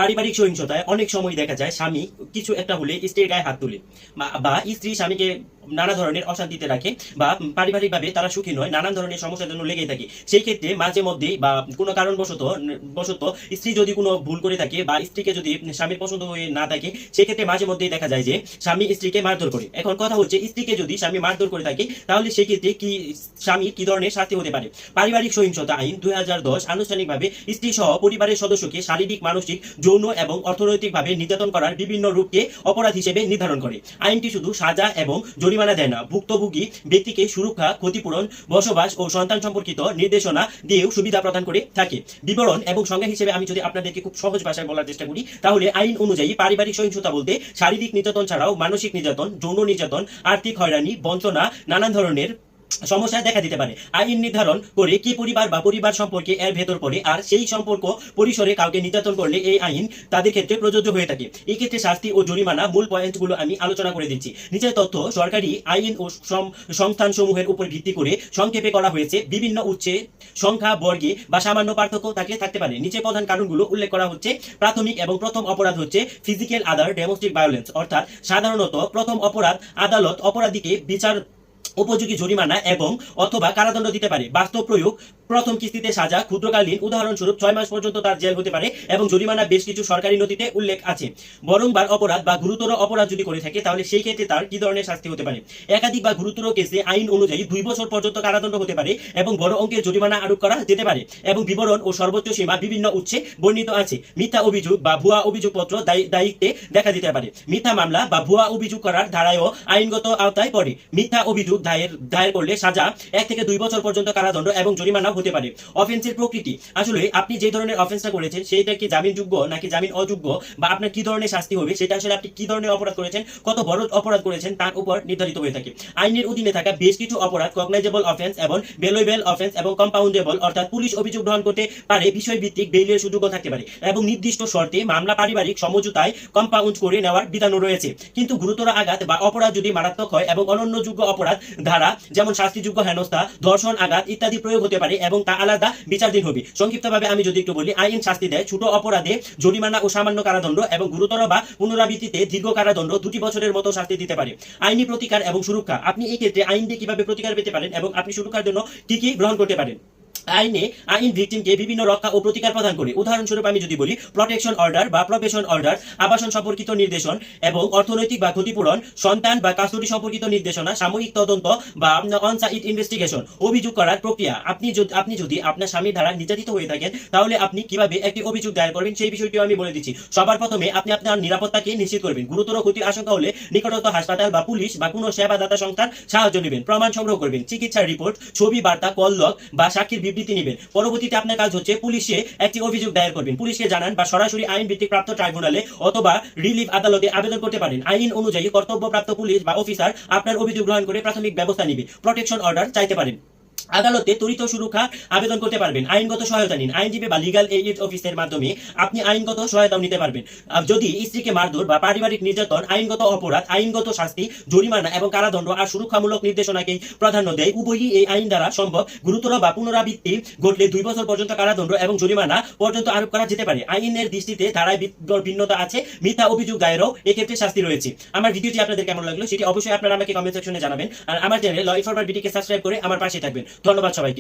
পারিবারিক সহিংসতায় অনেক সময় দেখা যায় স্বামী কিছু একটা হলে স্ত্রীর গায়ে হাত তুলে বা স্ত্রী স্বামীকে নানা ধরনের অশান্তিতে রাখে বা পারিবারিকভাবে তারা সুখী নয়, নানান ধরনের সমস্যার জন্য লেগেই থাকে। সেই ক্ষেত্রে মাঝে মধ্যেই বা কোনো কারণবশত বশত স্ত্রী যদি কোনো ভুল করে থাকে বা স্ত্রীকে যদি স্বামীর পছন্দ হয়ে না থাকে, সেক্ষেত্রে মাঝে মধ্যেই দেখা যায় যে স্বামী স্ত্রীকে মারধর করে। এখন কথা হচ্ছে, স্ত্রীকে যদি স্বামী মারধর করে থাকে তাহলে সেক্ষেত্রে কি স্বামীর কি ধরনের শাস্তি হতে পারে? পারিবারিক সহিংসতা আইন 2010 আনুষ্ঠানিকভাবে স্ত্রী সহ পরিবারের সদস্যকে শারীরিক, মানসিক, যৌন এবং অর্থনৈতিকভাবে নির্যাতন করার বিভিন্ন রূপকে অপরাধ হিসেবে নির্ধারণ করে। আইনটি শুধু সাজা এবং জরিমানা দেয় না, ভুক্তভোগী ব্যক্তিকে সুরক্ষা, ক্ষতিপূরণ, বসবাস ও সন্তান সম্পর্কিত নির্দেশনা দিয়েও সুবিধা প্রদান করে থাকে। বিবরণ এবং সংজ্ঞা হিসেবে আমি যদি আপনাদেরকে খুব সহজ ভাষায় বলার চেষ্টা করি, তাহলে আইন অনুযায়ী পারিবারিক সহিংসতা বলতে শারীরিক নির্যাতন ছাড়াও মানসিক নির্যাতন, যৌন নির্যাতন, আর্থিক হয়রানি, বঞ্চনা, নানান ধরনের সমস্যা দেখা দিতে পারে। আইন নির্ধারণ করে কি পরিবার বা পরিবার সম্পর্কে এর ভেতর পড়ে, আর সেই সম্পর্ক পরিসরে কাউকে নির্যাতন করলে এই আইন তাদের ক্ষেত্রে প্রযোজ্য হয়ে থাকে। এই ক্ষেত্রে শাস্তি ও জরিমানা মূল পয়েন্টগুলো আমি আলোচনা করে দিচ্ছি। নিচের তথ্য সরকারি আইন ও সংস্থানসমূহের উপর ভিত্তি করে সংক্ষেপে করা হয়েছে। বিভিন্ন উৎসে সংখ্যা, বর্গে বা সামান্য পার্থক্য থাকতে পারে। নিচে প্রধান কারণগুলো উল্লেখ করা হচ্ছে। প্রাথমিক এবং প্রথম অপরাধ হচ্ছে ফিজিক্যাল আদার ডোমেস্টিক ভায়োলেন্স, অর্থাৎ সাধারণত প্রথম অপরাধ আদালত অপরাধীকে বিচার উপযোগী জরিমানা এবং অথবা কারাদণ্ড দিতে পারে। বাস্তব প্রয়োগ: প্রথম কিস্তিতে সাজা, ক্ষুদ্রকালীন, উদাহরণস্বরূপ 6 মাস পর্যন্ত তার জেল হতে পারে এবং জরিমানা বেশ কিছু সরকারি নথিতে উল্লেখ আছে। বরংবার অপরাধ বা গুরুতর অপরাধ যদি করে থাকে তাহলে সেই ক্ষেত্রে তার কি ধরনের শাস্তি হতে পারে? একাধিক বা গুরুতর কেসে আইন অনুযায়ী 2 বছর পর্যন্ত কারাদণ্ড হতে পারে এবং বড় অঙ্কের জরিমানা আরোপ করা যেতে পারে এবং বিবরণ ও সর্বোচ্চ সীমা বিভিন্ন উৎসে বর্ণিত আছে। মিথ্যা অভিযোগ বা ভুয়া অভিযোগপত্র দায়িত্বে দেখা দিতে পারে। মিথ্যা মামলা বা ভুয়া অভিযোগ করার ধারায়ও আইনগত আওতায় পড়ে। মিথ্যা অভিযোগ দায়ের করলে সাজা 1 থেকে 2 বছর পর্যন্ত কারাদণ্ড এবং জরিমানা হতে পারে। অফেন্সের প্রকৃতি: আসলে আপনি যে ধরনের অফেন্সটা করেছেন সেটা কি জামিনযোগ্য নাকি জামিন অযোগ্য, বা আপনার কি ধরনের শাস্তি হবে, সেটা আসলে আপনি কি ধরনের অপরাধ করেছেন, কত বড় অপরাধ করেছেন তার উপর নির্ধারিত হয়ে থাকে। আইনের অধীনে থাকা বেশ কিছু অপরাধ কগনাইজেবল অফেন্স এবং বেলেবল অফেন্স এবং কম্পাউন্ডেবল, অর্থাৎ পুলিশ অভিযোগ গ্রহণ করতে পারে, বিষয়ভিত্তিক বেইলের সুযোগও থাকতে পারে এবং নির্দিষ্ট শর্তে মামলা পারিবারিক সমঝোতায় কম্পাউন্ড করে নেওয়ার বিধানও রয়েছে। কিন্তু গুরুতর আঘাত বা অপরাধ যদি মারাত্মক হয় এবং অনন্যযোগ্য অপরাধ ধারা যেমন শাস্তিযোগ্য হেনস্থা, ধর্ষণ, আঘাত ইত্যাদি প্রয়োগ হতে পারে এবং তা আলাদা বিচারাধীন হবে। সংক্ষিপ্তভাবে আমি যদি একটু বলি, আইন শাস্তি দেয় ছোট অপরাধে জরিমানা ও সামান্য কারাদণ্ড এবং গুরুতর বা পুনরাবৃত্তিতে দীর্ঘ কারাদণ্ড 2 বছরের মতো শাস্তি দিতে পারে। আইনি প্রতিকার এবং সুরক্ষা: আপনি এই ক্ষেত্রে আইন দিয়ে কিভাবে প্রতিকার পেতে পারেন এবং আপনি সুরক্ষার জন্য কি কি গ্রহণ করতে পারেন? আইন ভিকটিমকে বিভিন্ন রক্ষা ও প্রতিকার প্রদান করে। উদাহরণস্বরূপ আমি যদি বলি, প্রটেকশন অর্ডার বা প্রবেশন অর্ডার, আবাসন সম্পর্কিত নির্দেশন এবং অর্থনৈতিক বা ক্ষতিপূরণ, সন্তান বা কাস্টডি সম্পর্কিত নির্দেশনা, সাময়িক তদন্ত বা অন-সাইট ইনভেস্টিগেশন। অভিযোগ করার প্রক্রিয়া: আপনি যদি আপনার স্বামীর দ্বারা নির্যাতিত হয়ে থাকেন তাহলে আপনি কিভাবে একটি অভিযোগ দায়ের করবেন সেই বিষয়টিও আমি বলে দিচ্ছি। সবার প্রথমে আপনি আপনার নিরাপত্তাকে নিশ্চিত করবেন। গুরুতর ক্ষতির আশঙ্কা হলে নিকটস্থ হাসপাতাল বা পুলিশ বা কোনো সেবাদাতা সংস্থার সাহায্য নেবেন। প্রমাণ সংগ্রহ করবেন। চিকিৎসার রিপোর্ট, ছবি, বার্তা, কল লগ বা সাক্ষীর বিবৃতি নেবেন। পরবর্তীতে আপনার কাজ হচ্ছে পুলিশে একটি অভিযোগ দায়ের করবেন। পুলিশকে জানান বা সরাসরি আইন ভিত্তিক প্রাপ্ত ট্রাইব্যুনালে অথবা রিলিফ আদালতে আবেদন করতে পারেন। আইন অনুযায়ী কর্তব্যপ্রাপ্ত পুলিশ বা অফিসার আপনার অভিযোগ গ্রহণ করে প্রাথমিক ব্যবস্থা নেবে। প্রটেকশন অর্ডার চাইতে পারেন। আদালতে ত্বরিত সুরক্ষা আবেদন করতে পারবেন। আইনগত সহায়তা নিন। আইনজীবী বা লিগ্যাল এইড অফিসের মাধ্যমে আপনি আইনগত সহায়তাও নিতে পারবেন। যদি স্ত্রীকে মারধর বা পারিবারিক নির্যাতন আইনগত অপরাধ, আইনগত শাস্তি, জরিমানা এবং কারাদণ্ড আর সুরক্ষামূলক নির্দেশনাকেই প্রাধান্য দেয়। উভয়ই এই আইন দ্বারা সম্ভব। গুরুতর বা পুনরাবৃত্তি ঘটলে 2 বছর পর্যন্ত কারাদণ্ড এবং জরিমানা পর্যন্ত আরোপ করা যেতে পারে। আইনের দৃষ্টিতে ধারায় ভিন্নতা আছে। মিথ্যা অভিযোগ দায়েরও এক্ষেত্রে শাস্তি রয়েছে। আমার ভিডিওটি আপনাদের কেমন লাগলো সেটি অবশ্যই আপনারা আমাকে কমেন্ট সেকশনে জানাবেন। আর আমার চ্যানেল ল ইনফরমার বিডিকে সাবস্ক্রাইব করে আমার পাশে থাকবেন। ধন্যবাদ সবাইকে।